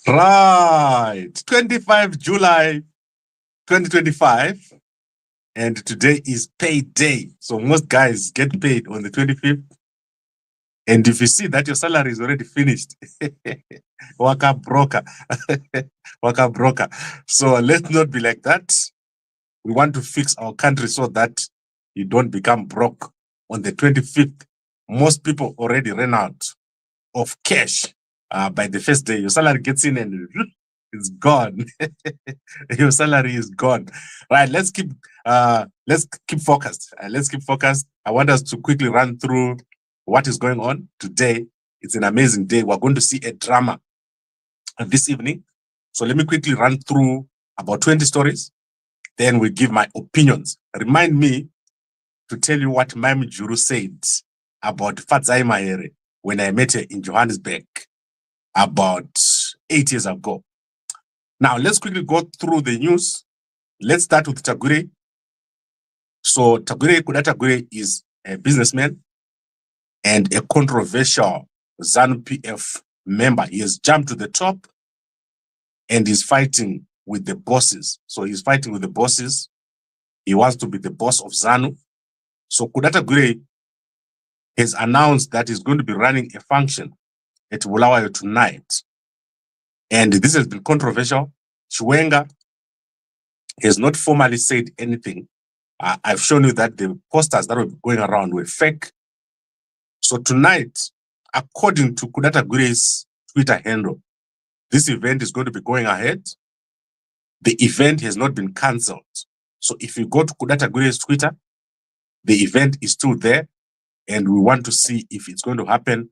Right, 25 July 2025, and today is payday. So most guys get paid on the 25th. And if you see that your salary is already finished, waka broker, waka broker. So let's not be like that. We want to fix our country so that you don't become broke on the 25th. Most people already ran out of cash. By the first day, your salary gets in and it's gone. Your salary is gone. Right, let's keep focused. Let's keep focused. I want us to quickly run through what is going on today. It's an amazing day. We're going to see a drama this evening. So let me quickly run through about 20 stories. Then we give my opinions. Remind me to tell you what Mami Juru said about Fadzai Mahere when I met her in Johannesburg about 8 years ago. Now, let's quickly go through the news. Let's start with Tagwirei. So Kuda Tagwirei is a businessman and a controversial ZANU-PF member. He has jumped to the top and is fighting with the bosses. So he's fighting with the bosses. He wants to be the boss of ZANU. So Kuda Tagwirei has announced that he's going to be running a function at Bulawayo tonight. And this has been controversial. Chiwenga has not formally said anything. I've shown you that the posters that were going around were fake. So tonight, according to Kuda Tagwirei's Twitter handle, this event is going to be going ahead. The event has not been cancelled. So if you go to Kuda Tagwirei's Twitter, the event is still there. And we want to see if it's going to happen,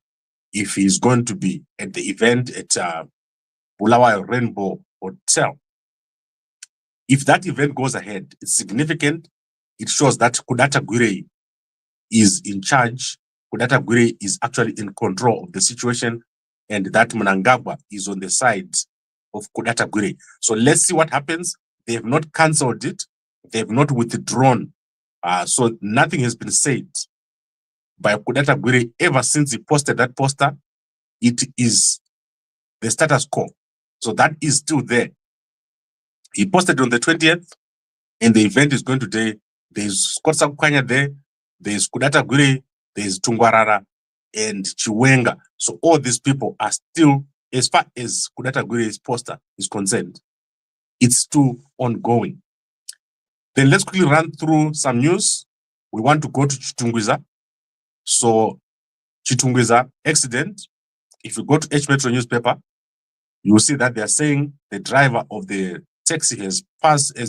if he's going to be at the event at Bulawayo Rainbow Hotel. If that event goes ahead, it's significant. It shows that Kuda Tagwirei is in charge. Kuda Tagwirei is actually in control of the situation, and that Mnangagwa is on the side of Kuda Tagwirei. So let's see what happens. They have not cancelled it. They have not withdrawn. So nothing has been said by Kuda Tagwirei ever since he posted that poster. It is the status quo. So that is still there. He posted on the 20th, and the event is going today. There's Scott Sakukhanya there, there's Kuda Tagwirei, there's Tungwarara, and Chiwenga. So all these people are still, as far as Kuda Tagwirei's poster is concerned, it's still ongoing. Then let's quickly run through some news. We want to go to Chitungwiza. So Chitungwiza accident, if you go to H-Metro newspaper, you will see that they are saying the driver of the taxi has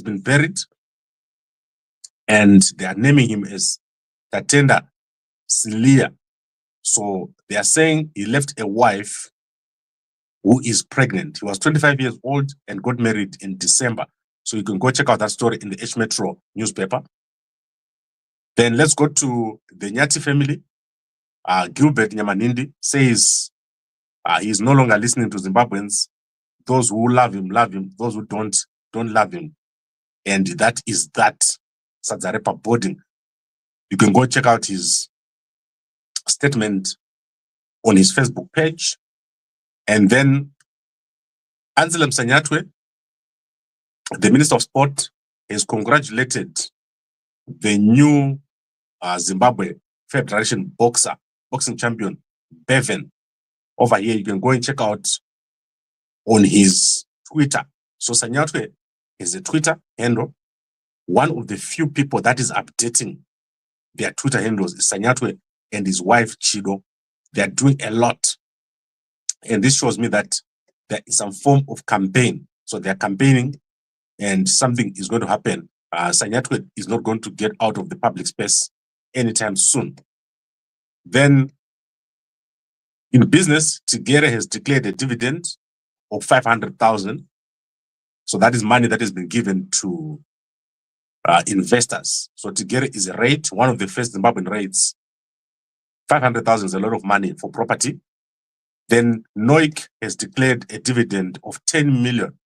been buried, and they are naming him as Tatenda Sliya. So they are saying he left a wife who is pregnant. He was 25 years old and got married in December. So you can go check out that story in the H-Metro newspaper. Then let's go to the Nyati family. Gilbert Nyamanindi says he's no longer listening to Zimbabweans. Those who love him, love him. Those who don't love him. And that is that. Sadzarepa Boarding. You can go check out his statement on his Facebook page. And then Asylum Sanyatwe, the Minister of Sport, has congratulated the new Zimbabwe Federation boxing champion, Bevan. Over here, you can go and check out on his Twitter. So Sanyatwe is a Twitter handle. One of the few people that is updating their Twitter handles is Sanyatwe and his wife, Chido. They are doing a lot. And this shows me that there is some form of campaign. So they are campaigning and something is going to happen. Sanyatwe is not going to get out of the public space anytime soon. Then in business, Tigere has declared a dividend of 500,000. So that is money that has been given to investors. So Tigere is a rate, one of the first Zimbabwean rates. 500,000 is a lot of money for property. Then Noik has declared a dividend of 10 million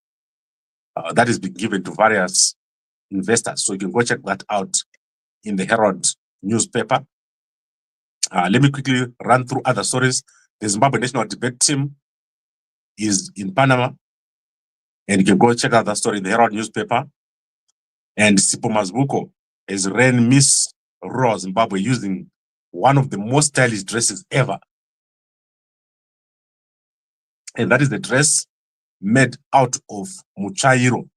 that has been given to various investors. So you can go check that out in the Herald newspaper. Let me quickly run through other stories. The Zimbabwe national debate team is in Panama. And you can go check out that story in the Herald newspaper. And Sipho Mazbuko has ran Miss Raw Zimbabwe using one of the most stylish dresses ever. And that is the dress made out of muchairo.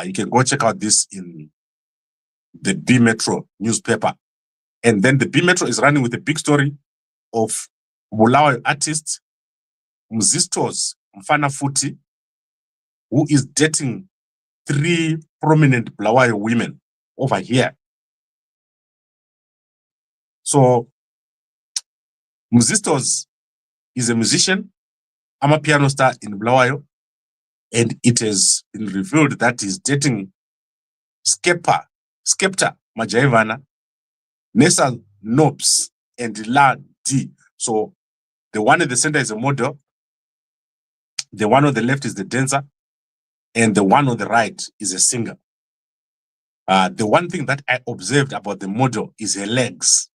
You can go check out this in the B Metro newspaper. And then the B Metro is running with a big story of Bulawayo artist Mzisto's Mfana Futi, who is dating 3 prominent Bulawayo women over here. So Mzisto's is a musician, I'm a piano star in Bulawayo, and it has been revealed that he's dating Skepta Majaivana, Nessa Nobs, and La D. So the one at the center is a model, the one on the left is the dancer, and the one on the right is a singer. The one thing that I observed about the model is her legs.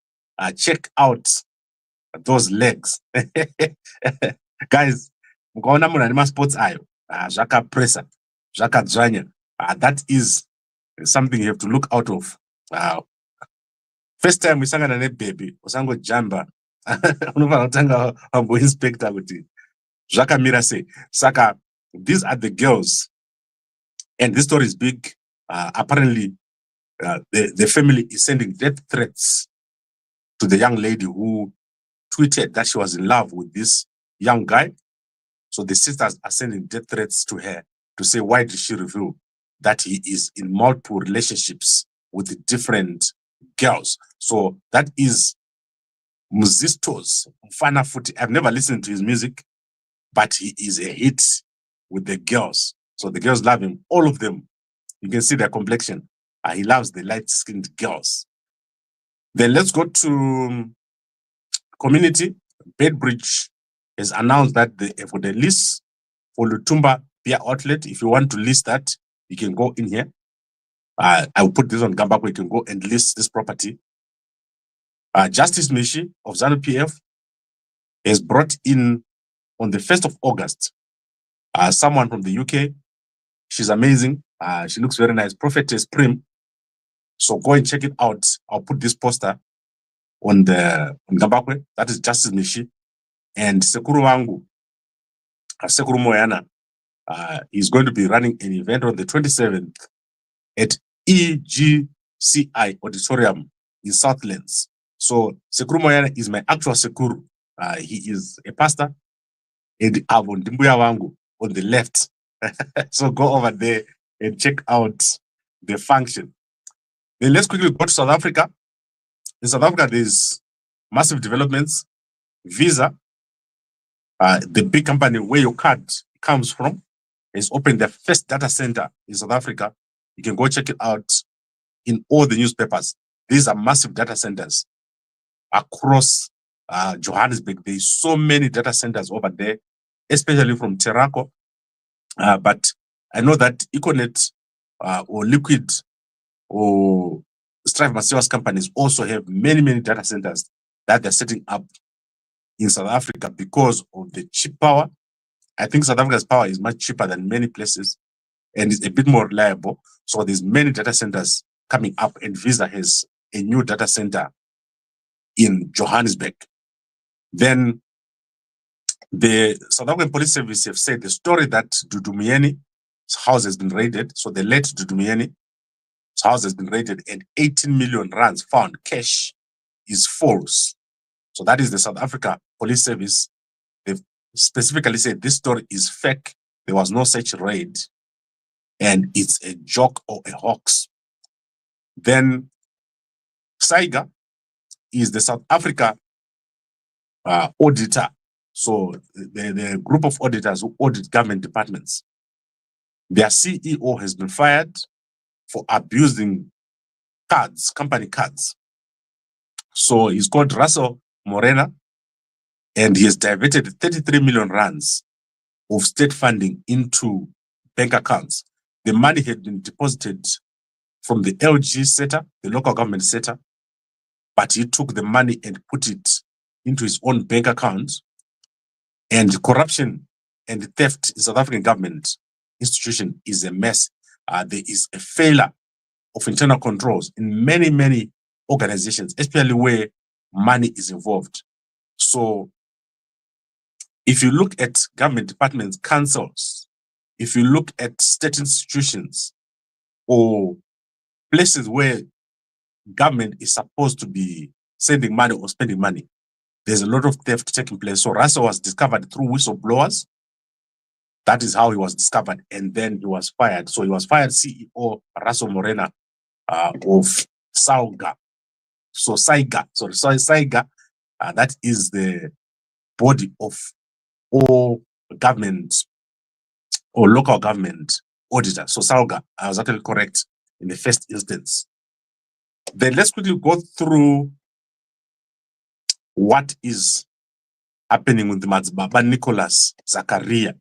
Check out those legs. Guys, mukaona munhu ane masports ayo, zvakapresa, zvakadzvanya. That is something you have to look out of. First time we sangana neBaby, usangojamba. Unofanira kutanga wamboinspecta kuti zvakamira sei. Saka, these are the girls. And this story is big. Apparently, the family is sending death threats to the young lady who tweeted that she was in love with this young guy. So the sisters are sending death threats to her to say, why did she reveal that he is in multiple relationships with different girls? So that is Mzisto's Mfana Futi. I've never listened to his music, but he is a hit with the girls. So the girls love him, all of them. You can see their complexion. He loves the light-skinned girls. Then let's go to community. Bedbridge has announced that for the list for Lutumba beer outlet, if you want to list that, you can go in here. I will put this on Gambakwe. You can go and list this property. Justice Mishi of ZANU PF has brought in on the 1st of August someone from the UK. She's amazing. She looks very nice. Prophetess Prim. So go and check it out. I'll put this poster on Gambakwe. That is Justice Mishi. And Sekuru Wangu, Sekuru Moyana, is going to be running an event on the 27th at EGCI Auditorium in Southlands. So Sekuru Moyana is my actual Sekuru. He is a pastor. And Avon Dimbuya Wangu on the left. So go over there and check out the function. Then let's quickly go to South Africa. In South Africa, there's massive developments. Visa, the big company where your card comes from, has opened their first data center in South Africa. You can go check it out in all the newspapers. These are massive data centers across Johannesburg. There's so many data centers over there, especially from Terraco. But I know that Econet or Liquid or Strive Masiwa's companies also have many, many data centers that they're setting up in South Africa because of the cheap power. I think South Africa's power is much cheaper than many places and it's a bit more reliable. So there's many data centers coming up, and Visa has a new data center in Johannesburg. Then the South African Police Service have said the story that Dudu Myeni's house has been raided. So the late Dudu Myeni's house has been raided and 18 million rands found cash is false. So that is the South Africa Police Service. They've specifically said this story is fake. There was no such raid and it's a joke or a hoax. Then SAIGA is the South Africa auditor. So the group of auditors who audit government departments. Their CEO has been fired for abusing cards, company cards. So he's called Russell Morena, and he has diverted 33 million rands of state funding into bank accounts. The money had been deposited from the LG setup, the local government setup, but he took the money and put it into his own bank account. And corruption and theft in South African government institution is a mess. There is a failure of internal controls in many, many organizations, especially where money is involved. So if you look at government departments, councils, if you look at state institutions or places where government is supposed to be sending money or spending money, there's a lot of theft taking place. So Russell was discovered through whistleblowers. That is how he was discovered. And then he was fired. So he was fired, CEO Russell Morena of Sauga. So Saiga, Saiga, that is the body of all government or local government auditor. So Sauga, I was actually correct in the first instance. Then let's quickly go through what is happening with the Madzibaba Nicholas Zakaria.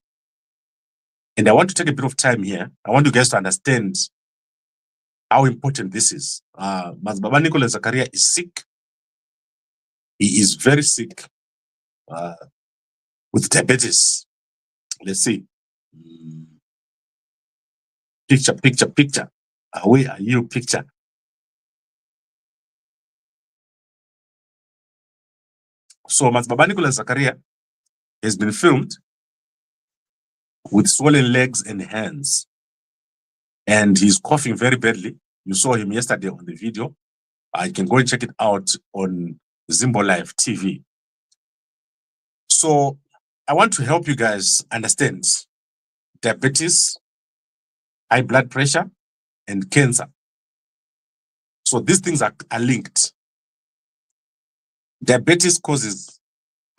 And I want to take a bit of time here. I want you guys to understand how important this is. Madzibaba Nicholas Zakaria is sick. He is very sick with diabetes. Let's see. Picture. Where are you, picture? So Madzibaba Nicholas Zakaria has been filmed with swollen legs and hands. And he's coughing very badly. You saw him yesterday on the video. You can go and check it out on Zimbo Live TV. So I want to help you guys understand diabetes, high blood pressure, and cancer. So these things are linked. Diabetes causes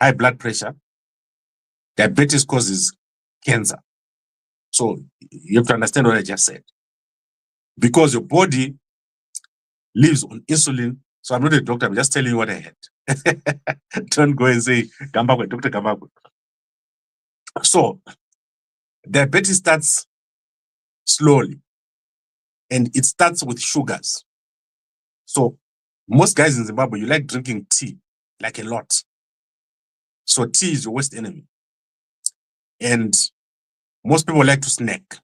high blood pressure. Diabetes causes cancer. So you have to understand what I just said. Because your body lives on insulin. So I'm not a doctor, I'm just telling you what I had. Don't go and say, Gambakwe, Dr. Gambakwe. So diabetes starts slowly. And it starts with sugars. So most guys in Zimbabwe, you like drinking tea, like a lot. So tea is your worst enemy. And most people like to snack.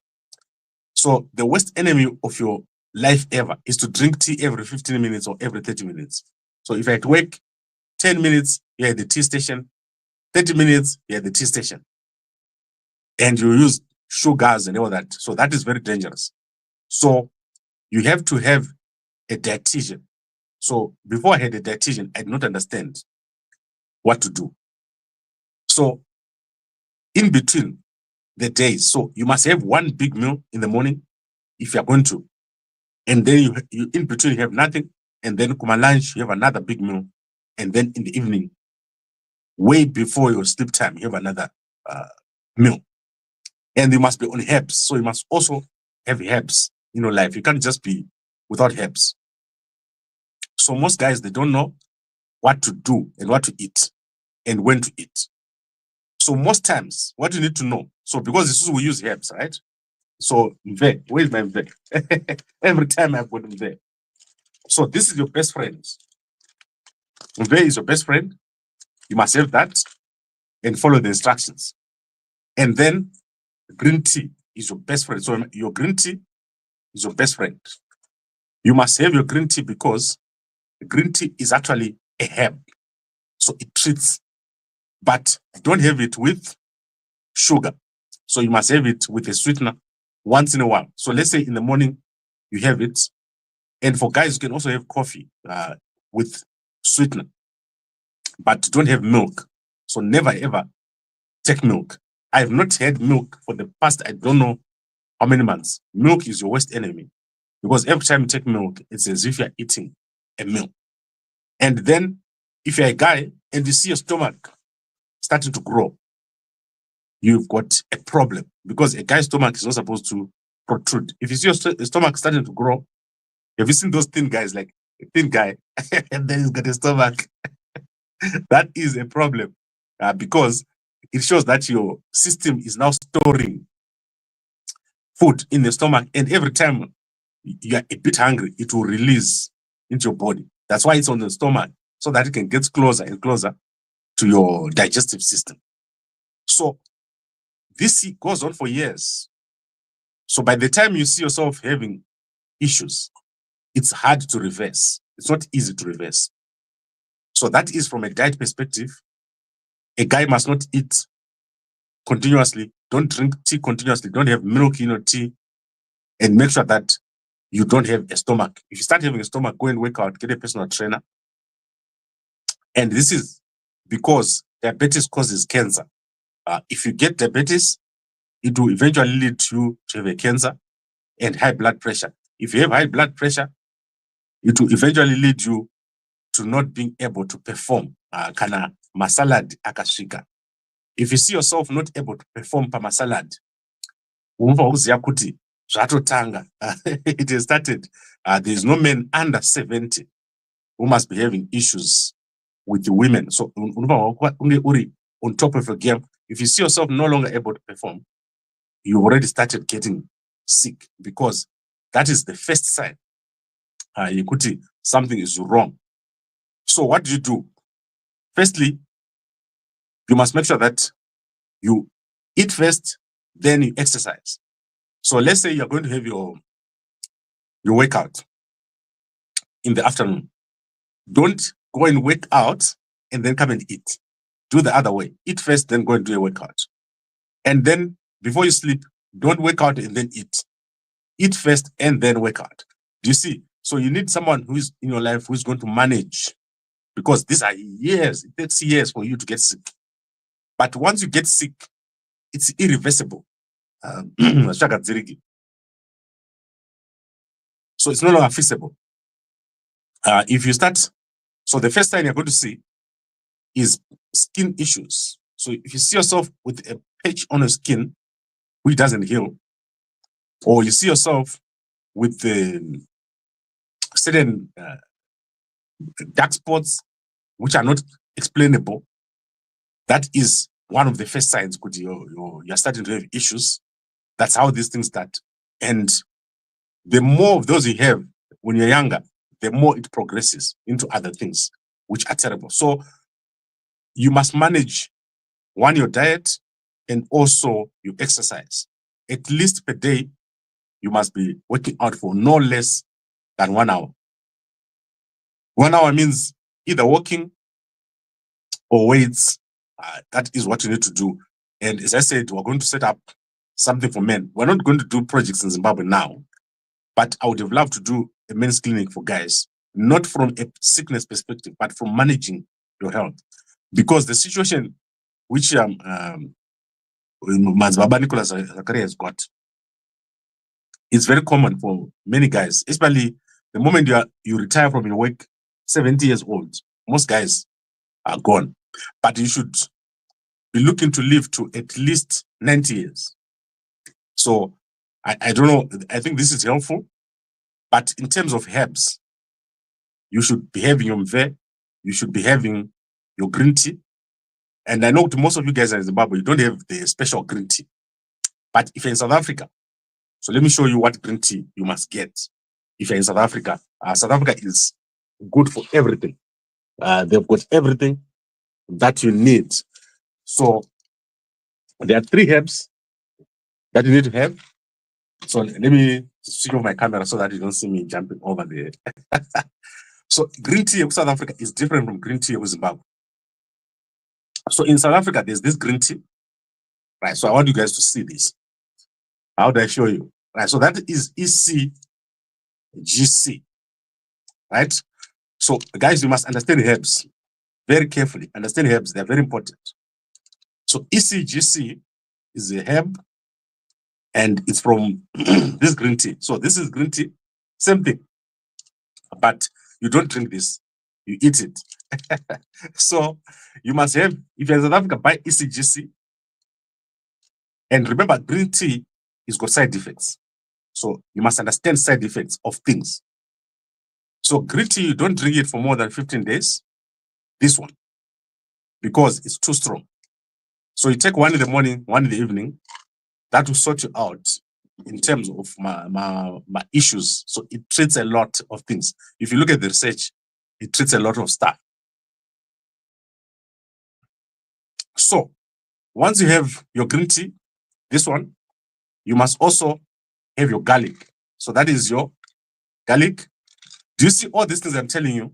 So the worst enemy of your life ever is to drink tea every 15 minutes or every 30 minutes. So if I had to wake 10 minutes, you're at the tea station, 30 minutes, you're at the tea station. And you use sugars and all that. So that is very dangerous. So you have to have a dietitian. So before I had a dietitian, I did not understand what to do. So in between the days, so you must have one big meal in the morning if you're going to. And then you in between you have nothing. And then come lunch, you have another big meal. And then in the evening, way before your sleep time, you have another meal. And you must be on herbs. So you must also have herbs in your life. You can't just be without herbs. So most guys, they don't know what to do and what to eat and when to eat. So most times, what you need to know, so because this is we use herbs, right? So Mve, where's my Mve? Every time I put Mve. So this is your best friend. Mve is your best friend. You must have that and follow the instructions. And then green tea is your best friend. So your green tea is your best friend. You must have your green tea because green tea is actually a herb. So it treats, but don't have it with sugar. So you must have it with a sweetener once in a while. So let's say in the morning you have it. And for guys, you can also have coffee with sweetener, but don't have milk. So never ever take milk. I have not had milk for the past, I don't know how many months. Milk is your worst enemy because every time you take milk, it's as if you're eating a meal. And then if you're a guy and you see your stomach starting to grow, you've got a problem because a guy's stomach is not supposed to protrude. If you see your stomach starting to grow, have you seen those thin guys, like a thin guy, and then he's got a stomach? That is a problem because it shows that your system is now storing food in the stomach, and every time you are a bit hungry, it will release into your body. That's why it's on the stomach, so that it can get closer and closer to your digestive system. So this goes on for years. So by the time you see yourself having issues, it's hard to reverse. It's not easy to reverse. So that is from a diet perspective. A guy must not eat continuously. Don't drink tea continuously. Don't have milk in your tea. And make sure that you don't have a stomach. If you start having a stomach, go and work out, get a personal trainer. And this is because diabetes causes cancer. If you get diabetes, it will eventually lead you to have a cancer and high blood pressure. If you have high blood pressure, it will eventually lead you to not being able to perform. Kana masalad akashika. If you see yourself not able to perform pamasalad, it has started. There is no man under 70 who must be having issues with the women. So on top of your game, if you see yourself no longer able to perform, you already started getting sick, because that is the first sign. Something is wrong. So what do? Firstly, you must make sure that you eat first, then you exercise. So let's say you're going to have your workout in the afternoon. Don't go and work out and then come and eat. Do the other way. Eat first, then go and do a workout. And then before you sleep, don't work out and then eat. Eat first and then work out. Do you see? So you need someone who is in your life who is going to manage, because these are years. It takes years for you to get sick. But once you get sick, it's irreversible. So it's no longer feasible. If you start, so the first time you're going to see is skin issues. So if you see yourself with a patch on your skin which doesn't heal, or you see yourself with certain dark spots which are not explainable, that is one of the first signs. You're starting to have issues. That's how these things start. And the more of those you have when you're younger, the more it progresses into other things which are terrible. So you must manage, one, your diet, and also your exercise. At least per day, you must be working out for no less than 1 hour. 1 hour means either walking or weights. That is what you need to do. And as I said, we're going to set up something for men. We're not going to do projects in Zimbabwe now, but I would have loved to do a men's clinic for guys, not from a sickness perspective, but from managing your health. Because the situation which Baba Nicholas Zakaria has got is very common for many guys, especially the moment you retire from your work, 70 years old, most guys are gone. But you should be looking to live to at least 90 years. So I don't know, I think this is helpful. But in terms of herbs, you should be having your mve, you should be having your green tea. And I know to most of you guys in Zimbabwe, you don't have the special green tea. But if you're in South Africa, so let me show you what green tea you must get. If you're in South Africa is good for everything. They've got everything that you need. So there are 3 herbs that you need to have. So let me switch off my camera so that you don't see me jumping over there. So green tea of South Africa is different from green tea of Zimbabwe. So in South Africa, there's this green tea, right? So I want you guys to see this. How do I show you? Right, so that is ECGC, right? So guys, you must understand herbs very carefully. Understand herbs, they're very important. So ECGC is a herb, and it's from this green tea. So this is green tea, same thing. But you don't drink this, you eat it. So you must have, if you're in South Africa, buy ECGC. And remember, green tea has got side effects. So you must understand side effects of things. So green tea, you don't drink it for more than 15 days. This one, because it's too strong. So you take one in the morning, one in the evening. That will sort you out in terms of my issues. So it treats a lot of things. If you look at the research, it treats a lot of stuff. So once you have your green tea, this one, you must also have your garlic. So that is your garlic. Do you see all these things I'm telling you?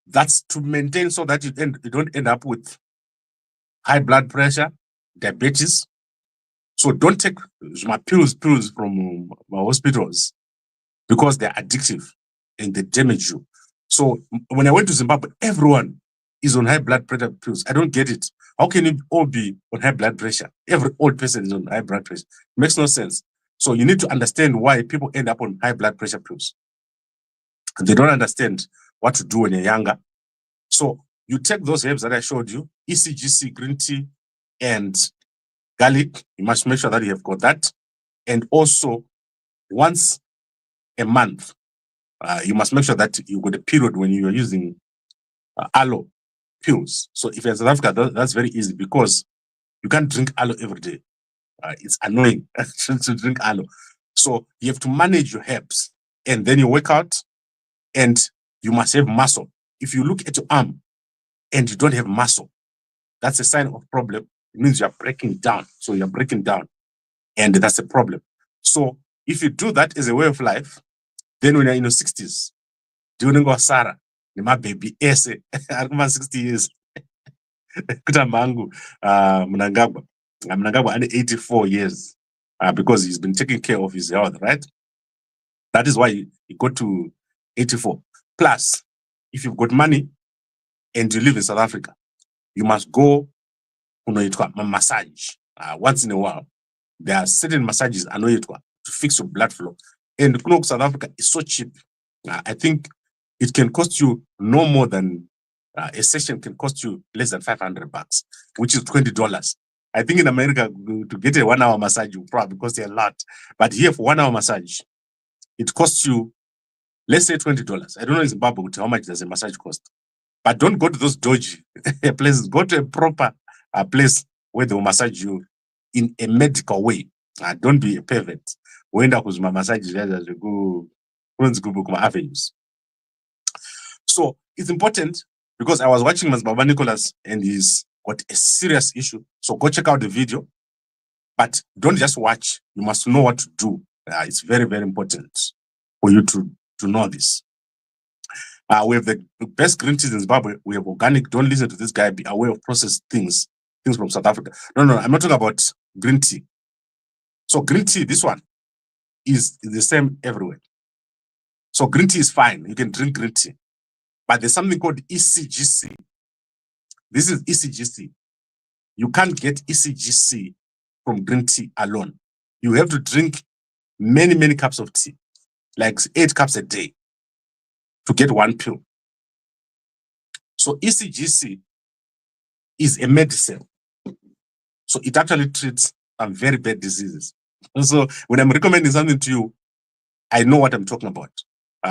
That's to maintain so that you don't end up with high blood pressure, diabetes. So don't take my pills from my hospitals because they're addictive and they damage you. So when I went to Zimbabwe, everyone is on high blood pressure pills. I don't get it. How can you all be on high blood pressure? Every old person is on high blood pressure. It makes no sense. So you need to understand why people end up on high blood pressure pills. They don't understand what to do when you're younger. So you take those herbs that I showed you, ECGC, green tea, and garlic. You must make sure that you have got that. And also, once a month, you must make sure that you got a period when you are using aloe pills. So if you're in South Africa, that's very easy because you can't drink aloe every day. It's annoying to drink aloe. So you have to manage your herbs, and then you work out, and you must have muscle. If you look at your arm and you don't have muscle, that's a sign of problem. It means you're breaking down. So you're breaking down, and that's a problem. So if you do that as a way of life, then when you're in your 60s, during Sarah, my baby, 60 years, Kutambangu, Mnangagwa. Mnangagwa under 84 years because he's been taking care of his health, right? That is why he got to 84. Plus, if you've got money and you live in South Africa, you must go massage once in a while. There are certain massages to fix your blood flow. And South Africa is so cheap. I think it can cost you no more than a session can cost you less than $500, which is $20. I think in America, to get a 1 hour massage, you probably cost you a lot. But here, for 1 hour massage, it costs you, let's say $20. I don't know in Zimbabwe how much does a massage cost. But don't go to those dodgy places. Go to a proper place where they will massage you in a medical way. Don't be a pervert. We end up with my massage as we go avenues. So it's important because I was watching Baba Nicholas and he's got a serious issue. So go check out the video. But don't just watch. You must know what to do. It's very, very important for you to know this. We have the best green teas in Zimbabwe. We have organic. Don't listen to this guy. Be aware of processed things from South Africa. No, I'm not talking about green tea. So green tea, this one, is the same everywhere. So green tea is fine. You can drink green tea. But there's something called ECGC. This is ECGC. You can't get ECGC from green tea alone. You have to drink many, many cups of tea, like 8 cups a day, to get 1 pill. So ECGC is a medicine. So it actually treats some very bad diseases. And so when I'm recommending something to you, I know what I'm talking about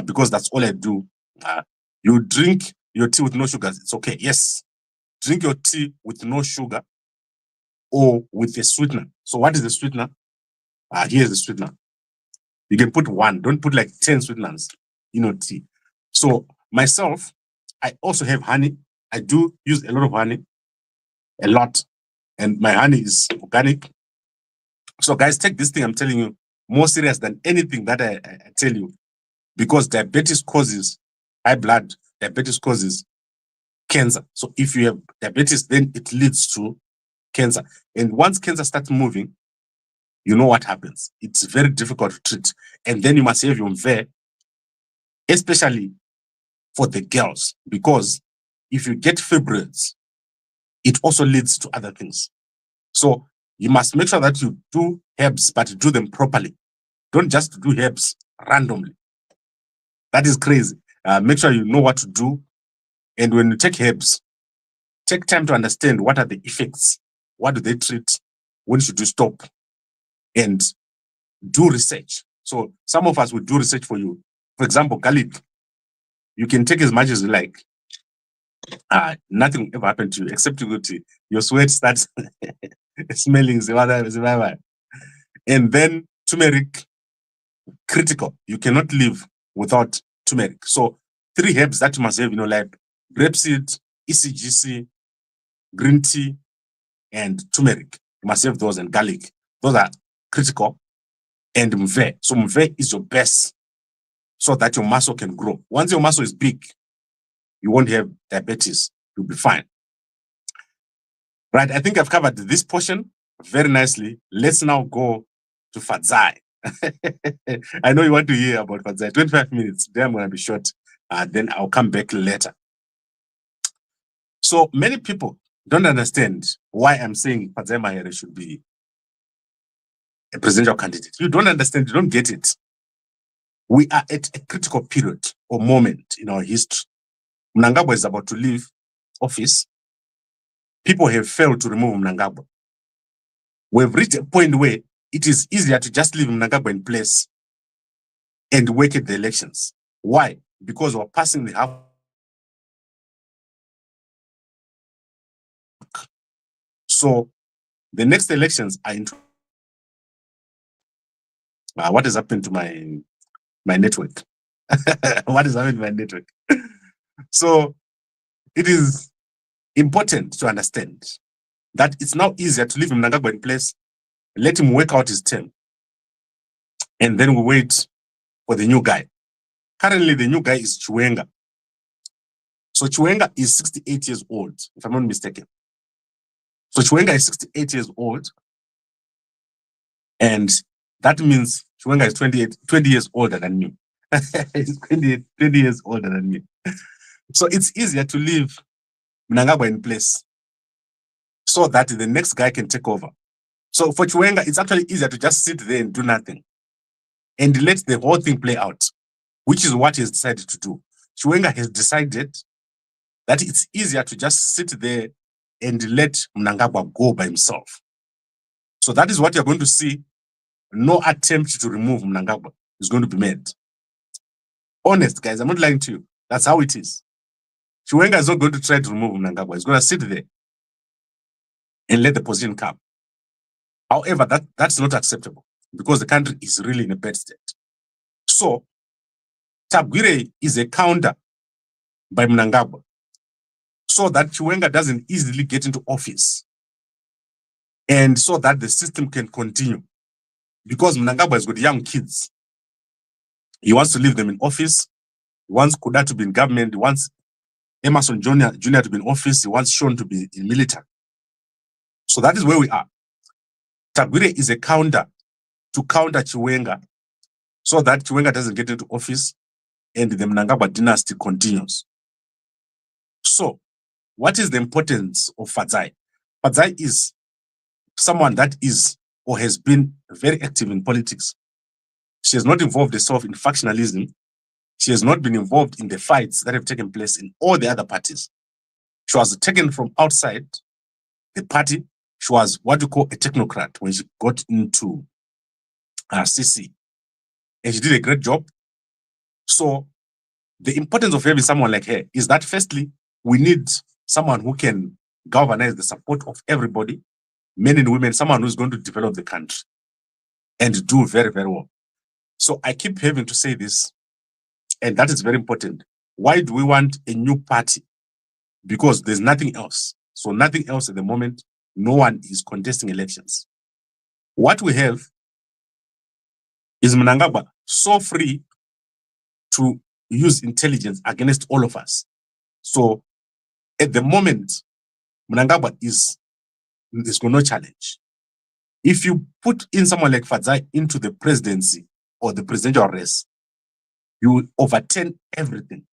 because that's all I do. You drink your tea with no sugar, it's okay. Yes. Drink your tea with no sugar or with a sweetener. So what is the sweetener? Here's the sweetener. You can put 1. Don't put like 10 sweeteners in your tea. So myself, I also have honey. I do use a lot of honey. A lot. And my honey is organic. So guys, take this thing I'm telling you more serious than anything that I tell you. Because diabetes causes high blood. Diabetes causes cancer. So if you have diabetes, then it leads to cancer. And once cancer starts moving, you know what happens. It's very difficult to treat. And then you must have your mve, especially for the girls, because if you get fibroids, it also leads to other things. So you must make sure that you do herbs, but do them properly. Don't just do herbs randomly. That is crazy. Make sure you know what to do. And when you take herbs, take time to understand what are the effects. What do they treat? When should you stop? And do research. So some of us will do research for you. For example, garlic. You can take as much as you like. Nothing ever happened to you except your sweat starts smelling. And then turmeric, critical. You cannot live without turmeric. So 3 herbs that you must have in your life: grapeseed, ECGC, green tea, and turmeric. You must have those, and garlic. Those are critical. and mve. So mve is your best so that your muscle can grow. Once your muscle is big, you won't have diabetes. You'll be fine. Right, I think I've covered this portion very nicely. Let's now go to Fadzai. I know you want to hear about Fadzai. 25 minutes, then I'm going to be short. Then I'll come back later. So many people don't understand why I'm saying Fadzai Mahere should be a presidential candidate. You don't understand, you don't get it. We are at a critical period or moment in our history. Mnangagwa is about to leave office. People have failed to remove Mnangagwa. We've reached a point where it is easier to just leave Mnangagwa in place and wait at the elections. Why? Because we're passing the half. So the next elections are in. What has happened to my network? What is happening to my network? So it is important to understand that it's now easier to leave Mnangagwa in place, let him work out his term, and then we wait for the new guy. Currently, the new guy is Chiwenga. So Chiwenga is 68 years old, if I'm not mistaken. So Chiwenga is 68 years old, and that means Chiwenga is 20 years older than me. He's 20 years older than me. So it's easier to leave Mnangagwa in place so that the next guy can take over. So for Chiwenga, it's actually easier to just sit there and do nothing and let the whole thing play out, which is what he has decided to do. Chiwenga has decided that it's easier to just sit there and let Mnangagwa go by himself. So that is what you're going to see. No attempt to remove Mnangagwa is going to be made. Honest, guys, I'm not lying to you. That's how it is. Chiwenga is not going to try to remove Mnangagwa. He's going to sit there and let the position come. However, that's not acceptable because the country is really in a bad state. So, Tagwirei is a counter by Mnangagwa so that Chiwenga doesn't easily get into office and so that the system can continue. Because Mnangagwa has got young kids. He wants to leave them in office. He wants Kuda to be in government. He wants Emerson Jr. to be in office. He wants Sean to be in military. So that is where we are. Tagwirei is a counter to counter Chiwenga so that Chiwenga doesn't get into office and the Mnangagwa dynasty continues. So, what is the importance of Fadzai? Fadzai is someone that is or has been very active in politics. She has not involved herself in factionalism. She has not been involved in the fights that have taken place in all the other parties. She was taken from outside the party. She was what you call a technocrat when she got into CC. And she did a great job. So the importance of having someone like her is that firstly, we need someone who can galvanize the support of everybody, men and women, someone who's going to develop the country and do very, very well. So I keep having to say this, and that is very important. Why do we want a new party? Because there's nothing else. So nothing else at the moment. No one is contesting elections. What we have is Mnangagwa so free to use intelligence against all of us. So at the moment, Mnangagwa is got no challenge. If you put in someone like Fadzai into the presidency or the presidential race, you will overturn everything.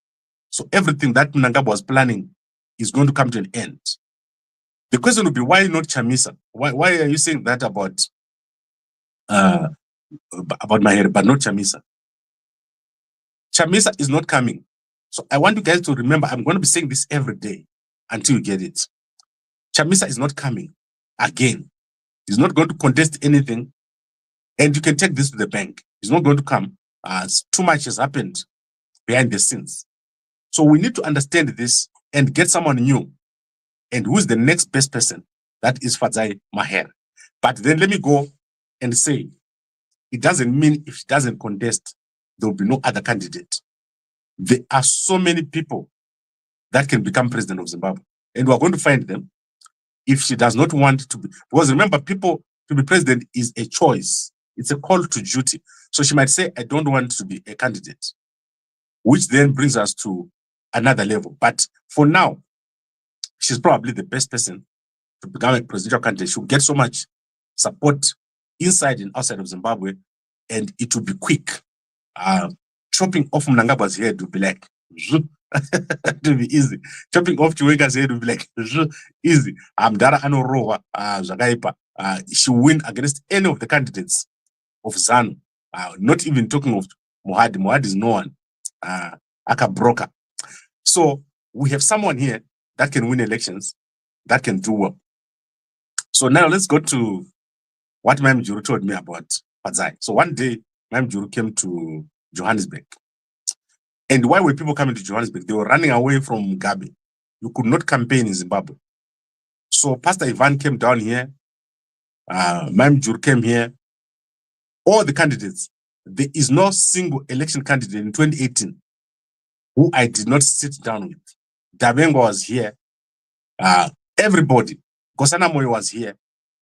So everything that Mnangagwa was planning is going to come to an end. The question would be, why not Chamisa? Why are you saying that about Mahere, but not Chamisa? Chamisa is not coming. So I want you guys to remember, I'm going to be saying this every day until you get it. Chamisa is not coming again. He's not going to contest anything. And you can take this to the bank. He's not going to come. Too much has happened behind the scenes. So we need to understand this and get someone new. And who is the next best person? That is Fadzai Mahere. But then let me go and say, it doesn't mean if she doesn't contest, there will be no other candidate. There are so many people that can become president of Zimbabwe. And we're going to find them if she does not want to be. Because remember, people to be president is a choice. It's a call to duty. So she might say, I don't want to be a candidate, which then brings us to another level. But for now, she's probably the best person to become a presidential candidate. She'll get so much support inside and outside of Zimbabwe, and it will be quick. Chopping off Mnangagwa's head will be like, it will be easy. Chopping off Chiwenga's head will be like, easy. Dara Anorowa, Zagaipa. She will win against any of the candidates of ZANU. Not even talking of Mohadi. Mohadi is no one. Aka broker. So we have someone here that can win elections, that can do well. So now let's go to what Mam Juru told me about Fadzai. So one day, Mam Juru came to Johannesburg. And why were people coming to Johannesburg? They were running away from Mugabe. You could not campaign in Zimbabwe. So Pastor Ivan came down here. Mam Juru came here. All the candidates. There is no single election candidate in 2018 who I did not sit down with. Dabengo was here. Everybody. Gosana Moyo was here.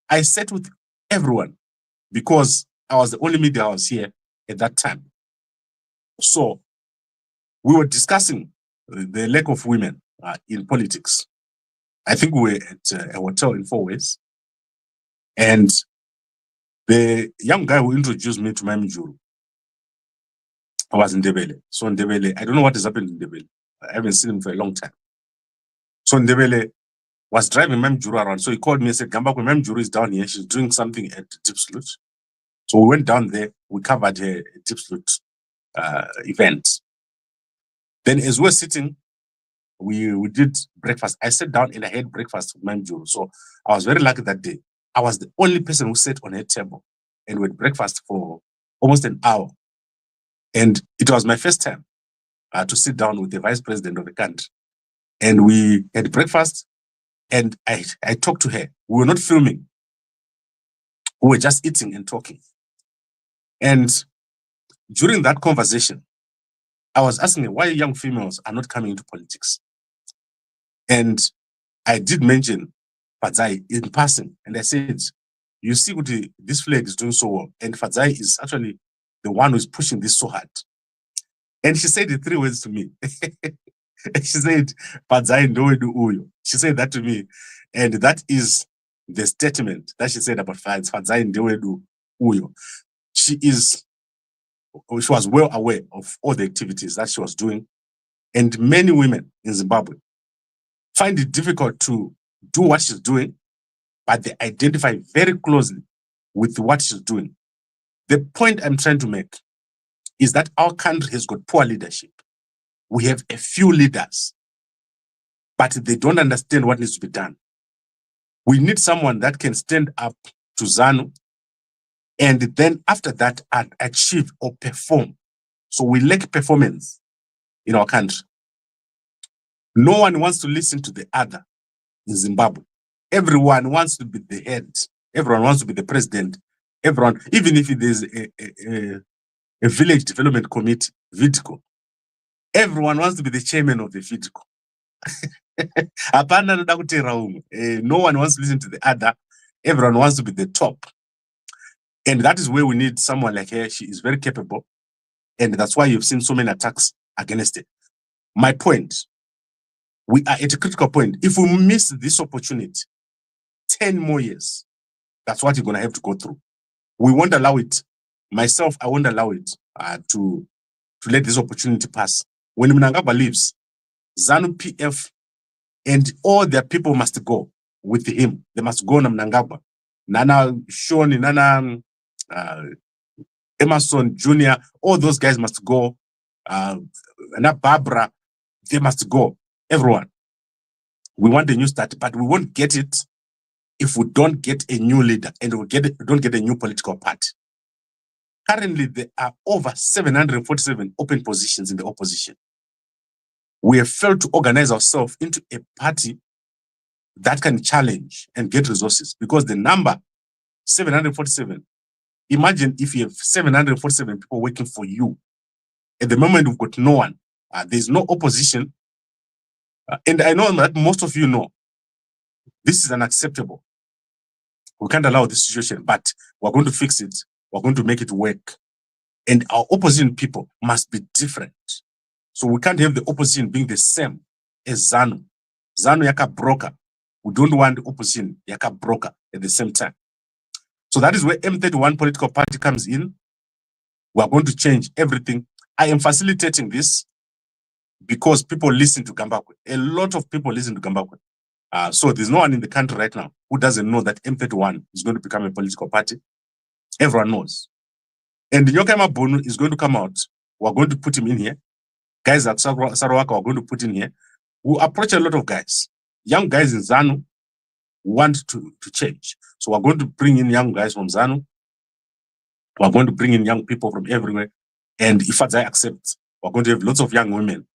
I sat with everyone because I was the only media I was here at that time. So we were discussing the lack of women in politics. I think we were at a hotel in Four Ways. And the young guy who introduced me to Mam Juru was Ndebele. So Ndebele, I don't know what has happened in Ndebele. I haven't seen him for a long time. So Ndebele was driving Mam Juru around. So he called me and said, Gambakwe, Mam Juru is down here. She's doing something at Diepsloot. So we went down there. We covered her Diepsloot event. Then as we were sitting, we did breakfast. I sat down and I had breakfast with Mam Juru. So I was very lucky that day. I was the only person who sat on her table and we had breakfast for almost an hour. And it was my first time to sit down with the vice president of the country. And we had breakfast and I talked to her. We were not filming. We were just eating and talking. And during that conversation, I was asking her why young females are not coming into politics. And I did mention Fadzai in passing. And I said, you see what this flag is doing so well. And Fadzai is actually the one who is pushing this so hard. And she said the three words to me. She said, Fadzai ndowedu uyo. She said that to me. And that is the statement that she said about Fadzai ndowedu uyo. She was well aware of all the activities that she was doing. And many women in Zimbabwe find it difficult to do what she's doing, but they identify very closely with what she's doing. The point I'm trying to make is that our country has got poor leadership. We have a few leaders, but they don't understand what needs to be done. We need someone that can stand up to ZANU and then after that achieve or perform. So we lack performance in our country. No one wants to listen to the other in Zimbabwe. Everyone wants to be the head. Everyone wants to be the president. Everyone, even if there's a village development committee, VIDCO, everyone wants to be the chairman of the VIDCO. No one wants to listen to the other. Everyone wants to be the top. And that is where we need someone like her. She is very capable. And that's why you've seen so many attacks against it. My point, we are at a critical point. If we miss this opportunity, 10 more years, that's what you're going to have to go through. We won't allow it. Myself, I won't allow it to let this opportunity pass. When Mnangagwa leaves, ZANU PF and all their people must go with him. They must go on Mnangagwa. Nana Shoni, Nana Emerson Jr., all those guys must go. Nana Barbara, they must go. Everyone. We want a new start, but we won't get it if we don't get a new leader and we don't get a new political party. Currently, there are over 747 open positions in the opposition. We have failed to organize ourselves into a party that can challenge and get resources because the number 747, imagine if you have 747 people working for you. At the moment, we've got no one. There's no opposition. And I know that most of you know this is unacceptable. We can't allow this situation, but we're going to fix it. we're going to make it work. And our opposition people must be different. So we can't have the opposition being the same as ZANU. ZANU yaka broker. We don't want the opposition yaka broker at the same time. So that is where M31 political party comes in. We are going to change everything. I am facilitating this because people listen to Gambakwe. A lot of people listen to Gambakwe. So there's no one in the country right now who doesn't know that M31 is going to become a political party. Everyone knows. And Nyokema Bunu is going to come out. We're going to put him in here. Guys at Sarawaka are going to put in here. We approach a lot of guys. Young guys in ZANU want to change. So we're going to bring in young guys from ZANU. We're going to bring in young people from everywhere. And if I accept, we're going to have lots of young women.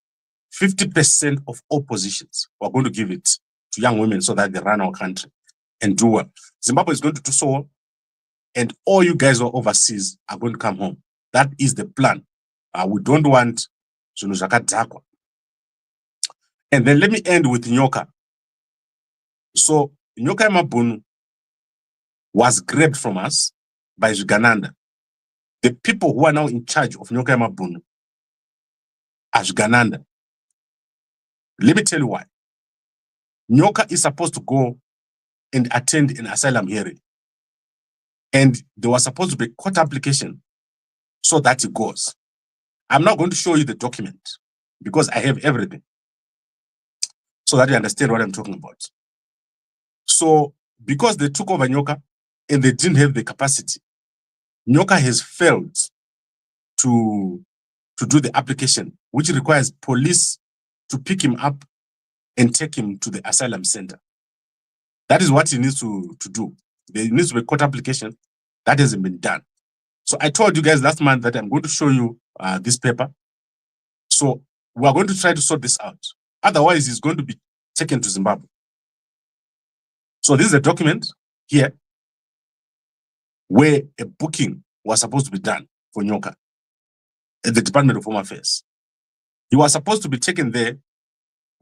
50% of all positions, we're going to give it to young women so that they run our country and do well. Zimbabwe is going to do so well. And all you guys who are overseas are going to come home. That is the plan. We don't want Chakadakwa. And then let me end with Nyoka. So Nyoka Mabunu was grabbed from us by Zhugananda. The people who are now in charge of Nyoka Mabunu are Zhugananda. Let me tell you why. Nyoka is supposed to go and attend an asylum hearing. And there was supposed to be a court application so that it goes. I'm not going to show you the document because I have everything so that you understand what I'm talking about. So because they took over Nyoka and they didn't have the capacity, Nyoka has failed to do the application, which requires police to pick him up and take him to the asylum center. That is what he needs to do. There needs to be a court application. That hasn't been done. So I told you guys last month that I'm going to show you this paper. So we are going to try to sort this out. Otherwise, he's going to be taken to Zimbabwe. So this is a document here where a booking was supposed to be done for Nyoka at the Department of Home Affairs. He was supposed to be taken there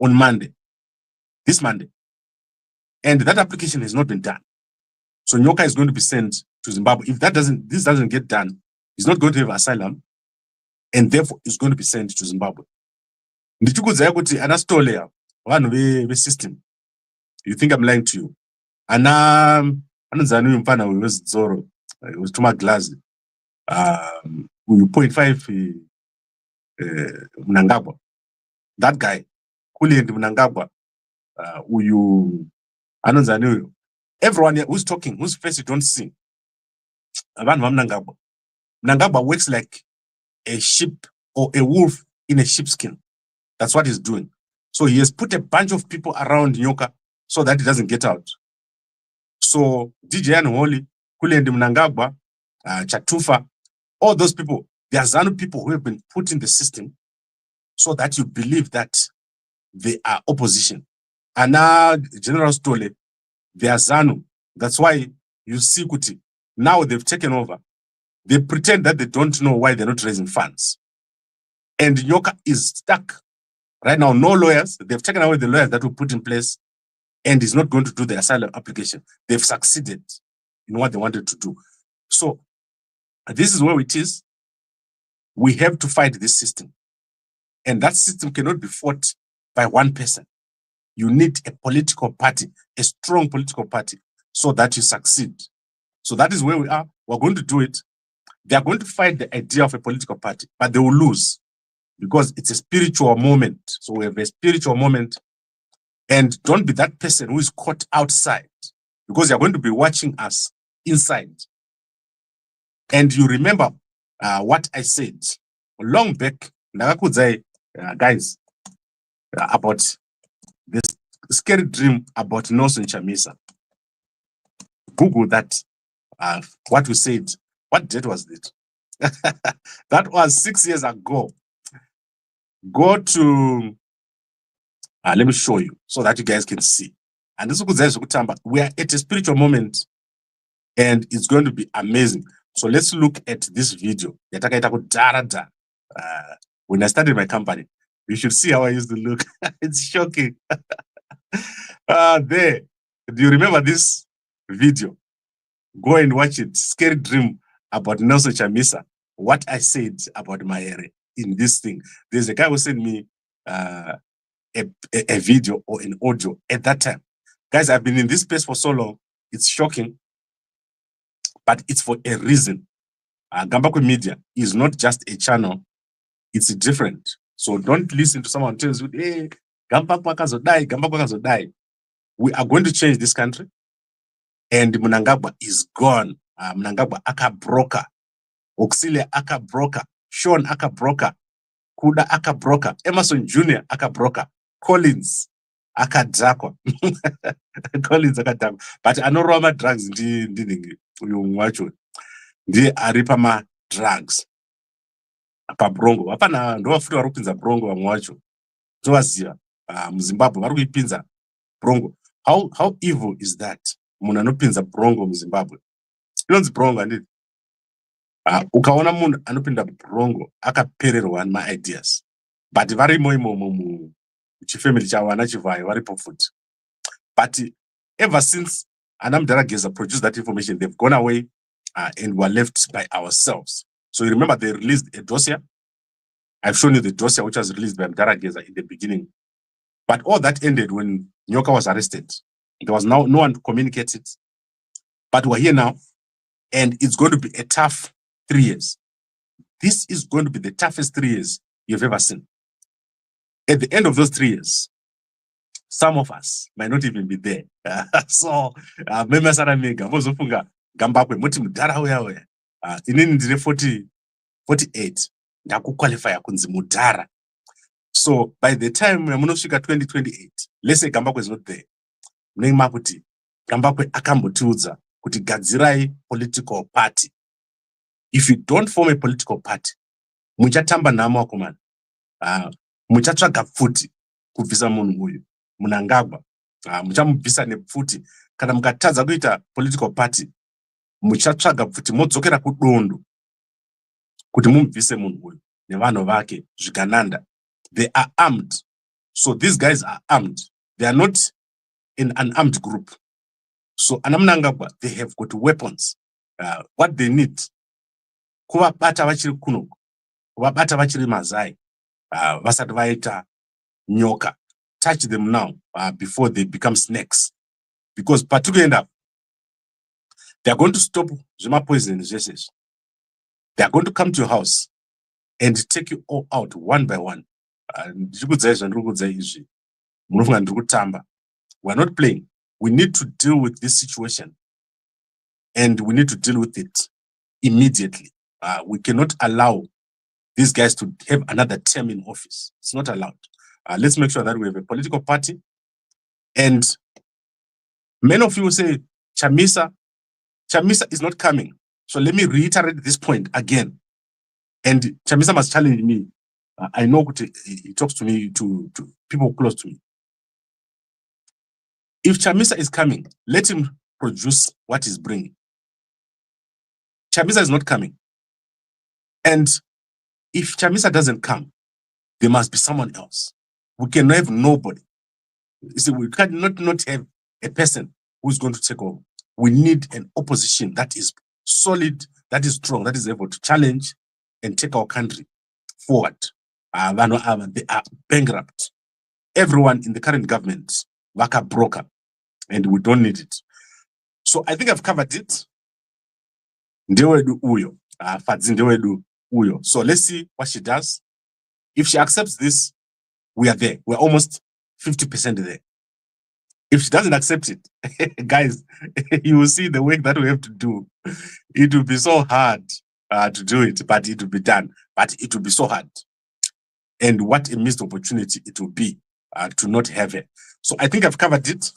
on Monday, this Monday. And that application has not been done. So Nyoka is going to be sent to Zimbabwe. If this doesn't get done, he's not going to have asylum, and therefore he's going to be sent to Zimbabwe. Ndichikudzaya kuti anastole vanhu ve-system. You think I'm lying to you? Anonzani uyu mfana wezidzoro, wezituma glass, 0.5 Mnangagwa. That guy, Kulendi Mnangagwa, uyu anonzani uyu. Everyone who's talking, whose face you don't see, Mnangagwa. Mnangagwa works like a sheep or a wolf in a sheepskin. That's what he's doing. So he has put a bunch of people around Nyoka so that he doesn't get out. So DJ and Holy, Kulendi Mnangagwa, Chatufa, all those people, they are ZANU people who have been put in the system so that you believe that they are opposition. And now General Stole, they are ZANU. That's why you see Kuti. Now they've taken over. They pretend that they don't know why they're not raising funds. And Nyoka is stuck. Right now, no lawyers. They've taken away the lawyers that were put in place and is not going to do the asylum application. They've succeeded in what they wanted to do. So this is where it is. We have to fight this system. And that system cannot be fought by one person. You need a political party, a strong political party, so that you succeed. So that is where we are. We're going to do it. They are going to fight the idea of a political party, but they will lose because it's a spiritual moment. So we have a spiritual moment. And don't be that person who is caught outside because you're going to be watching us inside. And you remember what I said long back, guys, about this scary dream about Nelson Chamisa. Google that, what we said. What date was it? That was 6 years ago. Go to, let me show you so that you guys can see. And this is we are at a spiritual moment and it's going to be amazing. So let's look at this video. When I started my company, you should see how I used to look. It's shocking. There. Do you remember this video? Go and watch it. Scary dream about Nelson Chamisa, what I said about Mahere in this thing. There's a guy who sent me a video or an audio at that time. Guys, I've been in this space for so long. It's shocking, but it's for a reason. Gambakwe Media is not just a channel. It's different. So don't listen to someone who tells you, hey, Gambakwe kazodai, Gambakwe kazodai. We are going to change this country. And Mnangagwa is gone. Mnangagwa aka broker. Auxilia aka broker. Sean aka broker. Kuda aka broker. Emerson Jr. aka broker. Collins aka dzakwa. Collins aka dzakwa. But I know Roma drugs ndi wacho. Ndi aripama drugs. Pa brongo. Apana ndo wafuti warupinza brongo wamwacho. Towaziva. Zimbabwe warupinza brongo. How evil is that? Munhu anopinza brongo muZimbabwe. Inonzi brongo handiti. Ukaona munhu anopinda brongo akapererwa ma-ideas. But varimo imomo muchifamily chavo ana Chivayo varipo futi. But ever since Ana Mdarageza produced that information, they've gone away and were left by ourselves. So you remember they released a dossier. I've shown you the dossier which was released by Mdarageza in the beginning. But all that ended when Nyoka was arrested. There was no one to communicate it. But we're here now, and it's going to be a tough 3 years. This is going to be the toughest 3 years you've ever seen. At the end of those 3 years, some of us might not even be there. So, mema sana mega, mozofunga Gambakwe, moti mudara uya. Inini ndine 48, ndaku qualify kunzi mudara. So, by the time munosvika 2028, let's say Gambakwe is not there. Munenge kuti Gambakwe akambotiudza kuti gadzirai political party. If you don't form a political party, muchatamba namo wakomana. Muchatsvaga pfuti kubvisa munhu uyu Mnangagwa. Muchamubvisa nepfuti. Kana mukatadza kuita political party, muchatsvaga pfuti modzokera kudondo kuti mumubvise munhu uyu nevanhu vake zvikananda. They are armed. So these guys are armed. They are not in an armed group. So ana Mnangagwa, they have got weapons. What they need, kuvabata vachiri kuno, kuvabata vachiri mazai, vasati vaita nyoka. Touch them now before they become snakes. Because particularly they are going to stop Zuma poison diseases. They are going to come to your house and take you all out one by one. We're not playing. We need to deal with this situation, and we need to deal with it immediately. We cannot allow these guys to have another term in office. It's not allowed. Let's make sure that we have a political party. And many of you say, Chamisa is not coming. So let me reiterate this point again. And Chamisa must challenge me. I know he talks to me, to people close to me. If Chamisa is coming, let him produce what he's bringing. Chamisa is not coming. And if Chamisa doesn't come, there must be someone else. We can have nobody. You see, we cannot not have a person who's going to take over. We need an opposition that is solid, that is strong, that is able to challenge and take our country forward. They are bankrupt. Everyone in the current government, waka broker, and we don't need it. So I think I've covered it. Ndewedu uyo, Fadzi Ndewedu uyo. So let's see what she does. If she accepts this, we are there. We're almost 50% there. If she doesn't accept it, guys, you will see the work that we have to do. It will be so hard to do it, but it will be done. But it will be so hard. And what a missed opportunity it will be to not have it. So I think I've covered it.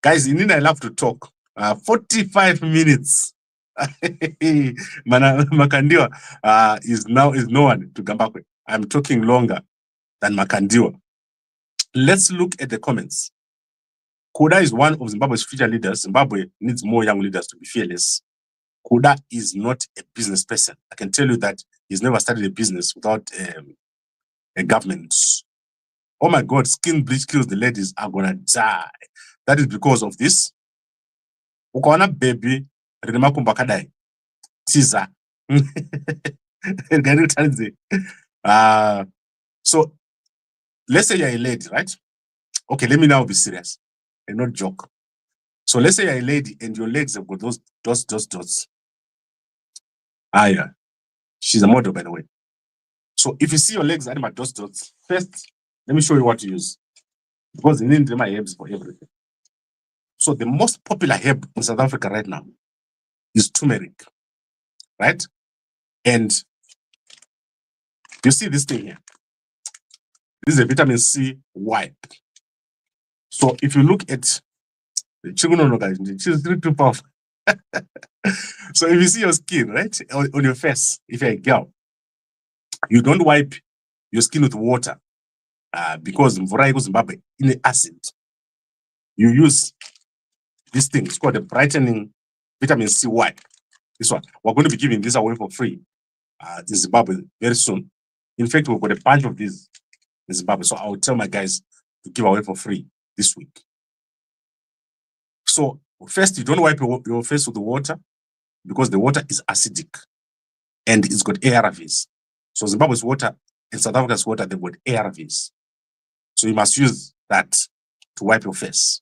Guys, in I love to talk. 45 minutes. Makandiwa is no one to Gambakwe. I'm talking longer than Makandiwa. Let's look at the comments. Kuda is one of Zimbabwe's future leaders. Zimbabwe needs more young leaders to be fearless. Kuda is not a business person. I can tell you that he's never started a business without a government. Oh my God, skin bleach kills, the ladies are gonna die. That is because of this. Ukaona baby, Rinemakumbakadai, teaser, So let's say you're a lady, right? Okay, let me now be serious and not joke. So let's say you're a lady and your legs have got those dots. Yeah. She's a model, by the way. So if you see your legs having dots, first, let me show you what to use. Because in India, my herbs for everything. So the most popular herb in South Africa right now is turmeric, right? And you see this thing here. This is a vitamin C wipe. So if you look at the chigunono, guys, she's too powerful. So if you see your skin, right, on your face, if you're a girl, you don't wipe your skin with water because mvura Zimbabwe in the acid. You use this thing. It's called a brightening vitamin C wipe. This one. We're going to be giving this away for free in Zimbabwe very soon. In fact, we've got a bunch of these in Zimbabwe. So I'll tell my guys to give away for free this week. So first, you don't wipe your face with the water because the water is acidic and it's got ARVs. So Zimbabwe's water and South Africa's water, they've got ARVs. So you must use that to wipe your face.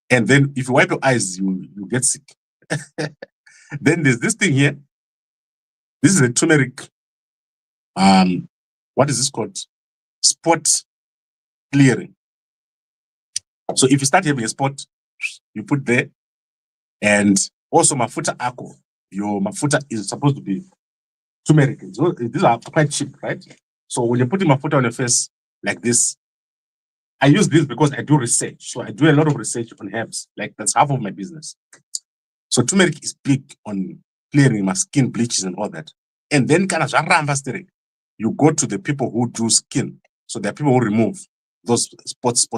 And then if you wipe your eyes, you get sick. Then there's this thing here. This is a turmeric. What is this called? Spot clearing. So if you start having a spot, you put there. And also mafuta ako. Your mafuta is supposed to be turmeric. So these are quite cheap, right? So when you're putting mafuta on your face like this, I use this because I do research. So I do a lot of research on herbs. Like that's half of my business. So turmeric is big on clearing my skin bleaches and all that. And then you go to the people who do skin. So there are people who remove those spots.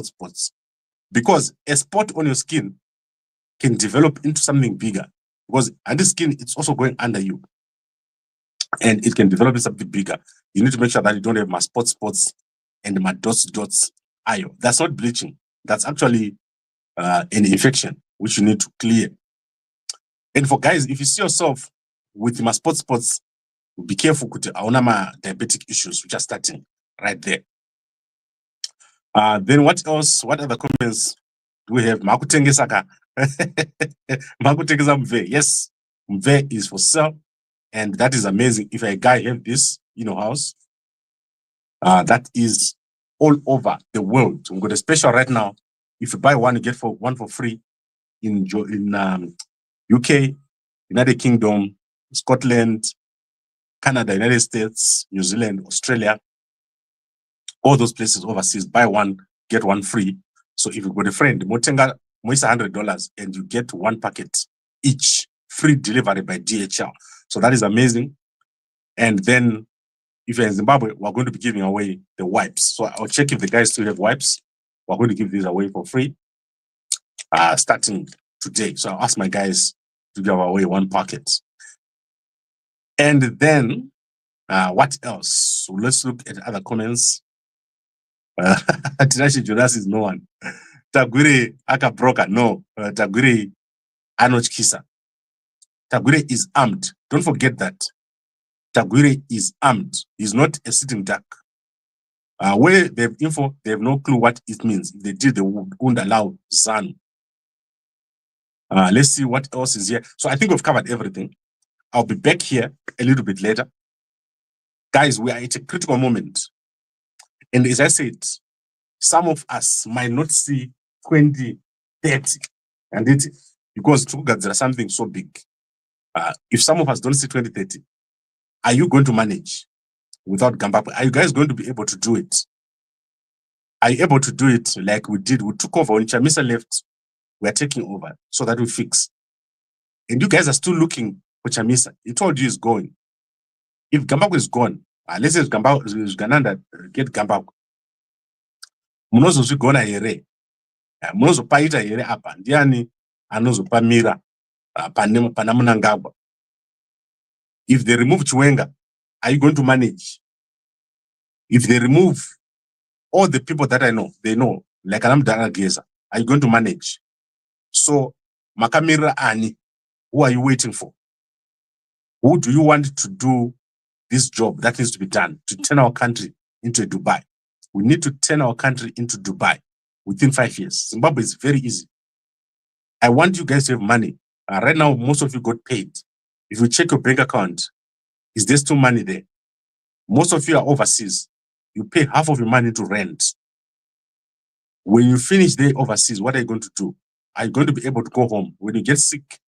Because a spot on your skin can develop into something bigger. Because under skin, it's also going under you. And it can develop into something bigger. You need to make sure that you don't have my spots and my dots. Ayo. That's not bleaching. That's actually an infection, which you need to clear. And for guys, if you see yourself with my spots, be careful with the diabetic issues, which are starting right there. Then what else? What other comments do we have? Makutengesaka. Makutengesa mve. Yes, mve is for sale. And that is amazing. If a guy have this in your house, that is all over the world. We've got a special right now. If you buy one, you get one for free in UK, United Kingdom, Scotland, Canada, United States, New Zealand, Australia, all those places overseas. Buy one, get one free. So if you've got a friend, Motenga $100 and you get one packet each, free delivery by DHL. So that is amazing. And then if you're in Zimbabwe, we're going to be giving away the wipes. So I'll check if the guys still have wipes. We're going to give these away for free starting today. So I'll ask my guys to give away one packet. And then what else? So let's look at other comments. Tinashi Jonas is no one. Tagwirei aka broker. No, Tagwirei anochkisa. Tagwirei is armed. Don't forget that. Tagwirei is armed. He's not a sitting duck. Where they have info, they have no clue what it means. If they did, they wouldn't allow ZANU. Let's see what else is here. So I think we've covered everything. I'll be back here a little bit later. Guys, we are at a critical moment. And as I said, some of us might not see 2030. And it because there's something so big. If some of us don't see 2030, are you going to manage without Gambakwe? Are you guys going to be able to do it? Are you able to do it like we did? We took over when Chamisa left. We are taking over so that we fix. And you guys are still looking for Chamisa. He told you he's going. If Gambakwe is gone, let's say Gambakwe is Gananda, get Gambakwe. Munozo zigona here. Munozo paita here apa. Ndiani anozo pamira pana Mnangagwa. If they remove Chiwenga, are you going to manage? If they remove all the people that I know, they know, like Anam Geza, are you going to manage? So, Makamira Ani, who are you waiting for? Who do you want to do this job that needs to be done to turn our country into a Dubai? We need to turn our country into Dubai within 5 years. Zimbabwe is very easy. I want you guys to have money. Right now, most of you got paid. If you check your bank account, is there still money there? Most of you are overseas. You pay half of your money to rent. When you finish there overseas, what are you going to do? Are you going to be able to go home? When you get sick,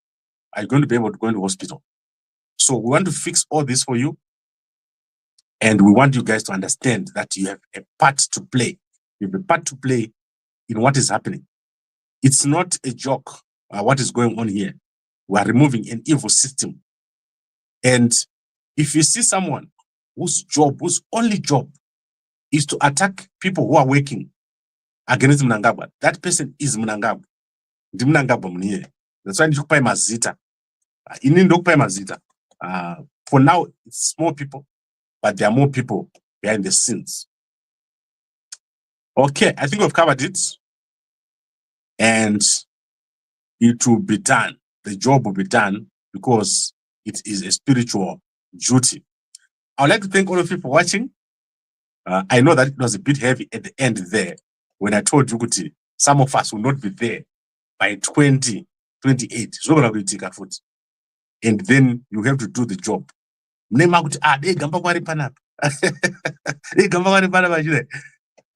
are you going to be able to go into hospital? So we want to fix all this for you. And we want you guys to understand that you have a part to play. You have a part to play in what is happening. It's not a joke what is going on here. We are removing an evil system. And if you see someone whose only job is to attack people who are working against Mnangagwa, that person is Mnangagwa. That's why you pay mazita. Mazita. For now, it's small people, but there are more people behind the scenes. Okay, I think we've covered it. And it will be done. The job will be done because it is a spiritual duty. I would like to thank all of you for watching. I know that it was a bit heavy at the end there when I told you that some of us will not be there by 2028. And then you have to do the job.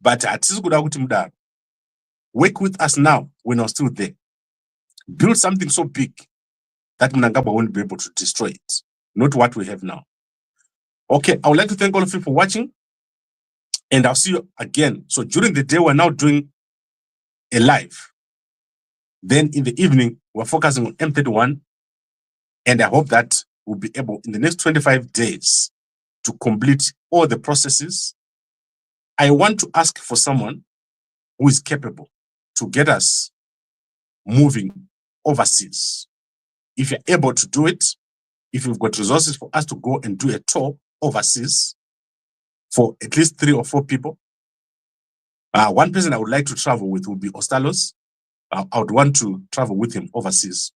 But work with us now when I'm still there. Build something so big that Mnangagwa won't be able to destroy it. Not what we have now. Okay, I would like to thank all of you for watching. And I'll see you again. So during the day, we're now doing a live. Then in the evening, we're focusing on M31. And I hope that we'll be able, in the next 25 days, to complete all the processes. I want to ask for someone who is capable to get us moving overseas. If you're able to do it, if you've got resources for us to go and do a tour overseas for at least 3 or 4 people. One person I would like to travel with would be Ostalos. I would want to travel with him overseas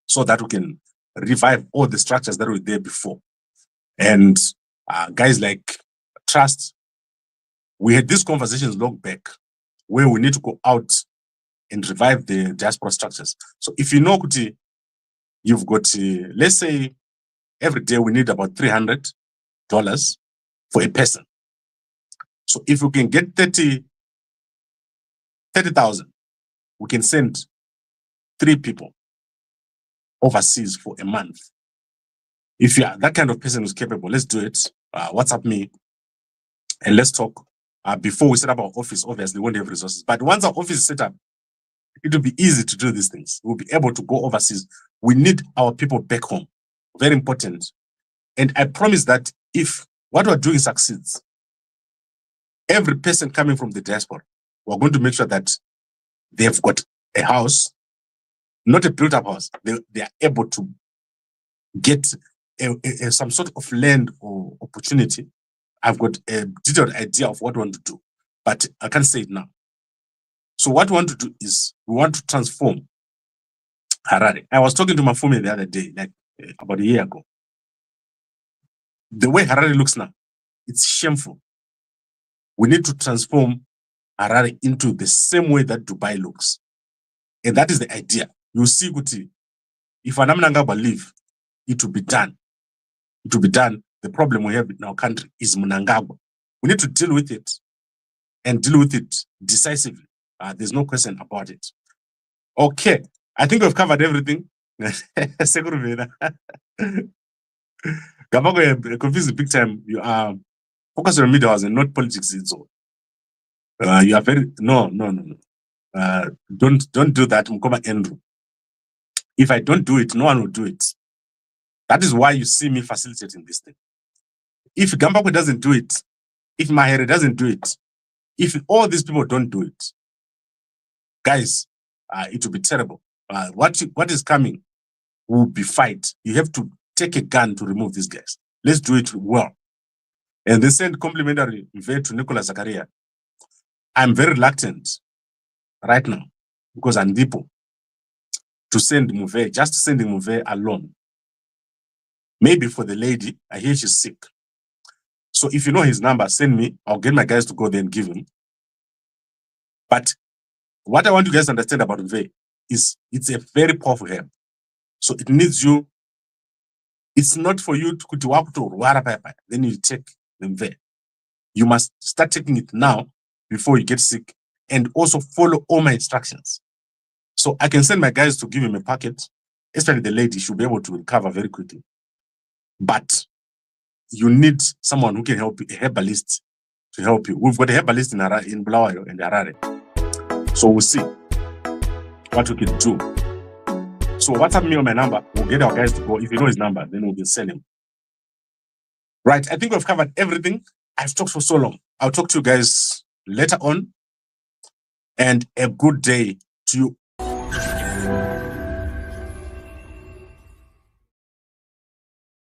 so that we can revive all the structures that were there before. And guys like Trust, we had these conversations long back where we need to go out and revive the diaspora structures. So if you know, you've got, let's say, every day we need about $300 for a person. So if we can get 30,000, we can send 3 people overseas for a month. If you are that kind of person who's capable, let's do it. WhatsApp me and let's talk. Before we set up our office, obviously, we won't have resources. But once our office is set up, it will be easy to do these things. We'll be able to go overseas. We need our people back home. Very important. And I promise that if what we're doing succeeds, every person coming from the diaspora, we're going to make sure that they've got a house, not a built-up house. They are able to get some sort of land or opportunity. I've got a detailed idea of what we want to do, but I can't say it now. So what we want to do is we want to transform Harare. I was talking to Mafume the other day, like about a year ago. The way Harare looks now, it's shameful. We need to transform Harare into the same way that Dubai looks. And that is the idea. You see, Guti, if Mnangagwa leave, it will be done. It will be done. The problem we have in our country is Mnangagwa. We need to deal with it and deal with it decisively. There's no question about it. Okay, I think we've covered everything. Gambakwe, confused big time. You are focused on media and not politics. So you are very no. Don't do that, Mkoma Andrew. If I don't do it, no one will do it. That is why you see me facilitating this thing. If Gambakwe doesn't do it, if Mahere doesn't do it, if all these people don't do it, guys, it will be terrible. What is coming will be fight. You have to take a gun to remove these guys. Let's do it well. And they send complimentary invite to Nicola Zakaria. I'm very reluctant right now because I'm Ndipo to send Mouvet, just sending Mouvet alone. Maybe for the lady, I hear she's sick. So if you know his number, send me. I'll get my guys to go there and give him. But what I want you guys to understand about Mve is it's a very powerful herb. So it needs you. It's not for you to walk to then you take Mve. You must start taking it now before you get sick, and also follow all my instructions. So I can send my guys to give him a packet, especially the lady. She'll be able to recover very quickly. But you need someone who can help you, a herbalist to help you. We've got a herbalist in Bulawayo and Harare. So we'll see what we can do. So WhatsApp me on my number. We'll get our guys to go. If you know his number, then we can send him. Right. I think we've covered everything. I've talked for so long. I'll talk to you guys later on. And a good day to you.